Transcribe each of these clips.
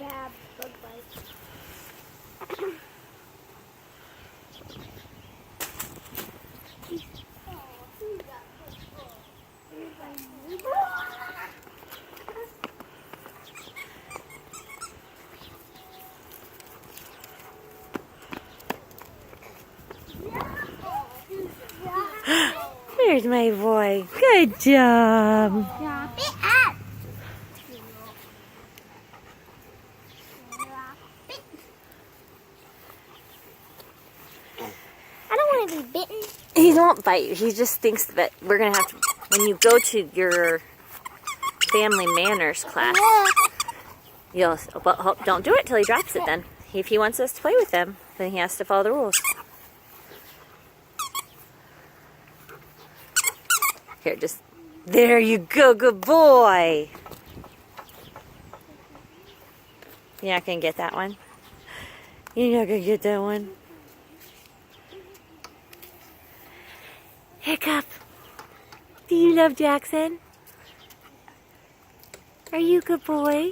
bad bug bites. There's my boy. Good job. I don't want to be bitten. He won't bite you. He just thinks that we're going to have to, when you go to your family manners class, you'll, well, don't do it till he drops it then. If he wants us to play with him, then he has to follow the rules. Here, just, there you go, good boy. You're not going to get that one? You're not going to get that one? Hiccup, do you love Jackson? Are you a good boy?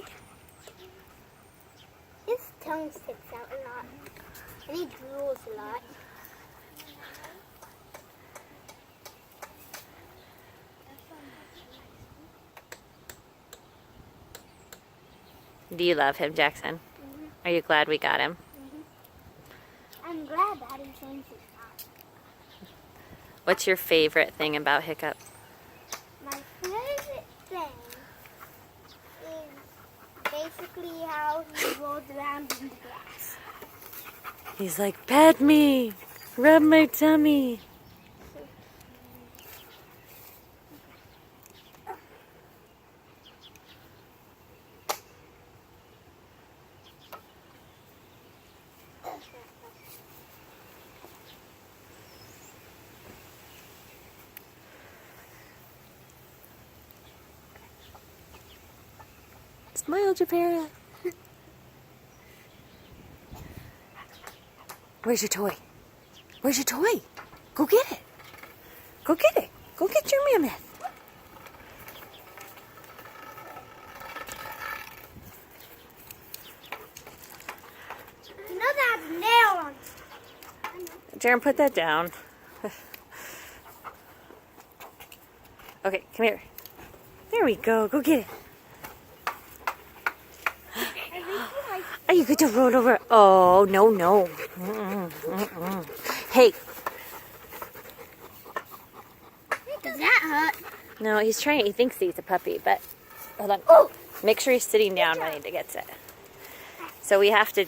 His tongue sticks out a lot. And he drools a lot. Do you love him, Jackson? Mm-hmm. Are you glad we got him? Mm-hmm. I'm glad that he changed his mind. What's your favorite thing about Hiccup? My favorite thing is basically how he rolls around in the grass. He's like, pet me, rub my tummy. Smile, Japera. Where's your toy? Where's your toy? Go get it. Go get it. Go get your mammoth. You know that has a nail on it. Jaren, put that down. Okay, come here. There we go. Go get it. Are you going to roll over? Oh, no, no. Hey. Does that hurt? No, he's trying. He thinks he's a puppy, but hold on. Oh, make sure he's sitting down when he gets it. So we have to,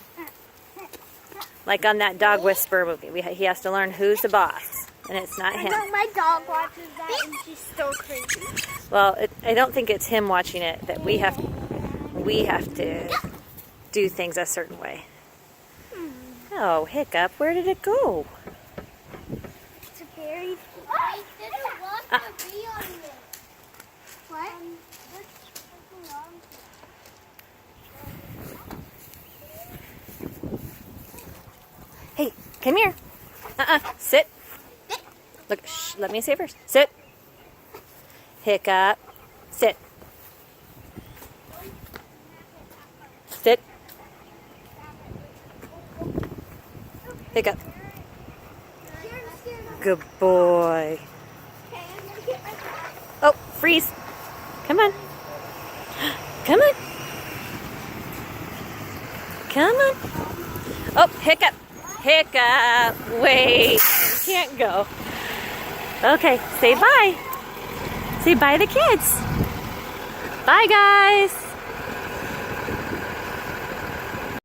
like on that dog whisperer movie, he has to learn who's the boss, and it's not him. My dog watches that and she's so crazy. Well, I don't think it's him watching it. That we have to do things a certain way. Oh, Hiccup, where did it go? It's a berry. I didn't want to be on this. What? Hey, come here. Sit. Look, shh, let me say first. Sit. Hiccup, sit. Sit. Hiccup. Good boy. Oh, freeze. Come on. Come on. Come on. Oh, Hiccup. Hiccup. Wait. You can't go. Okay, say bye. Say bye to the kids. Bye, guys.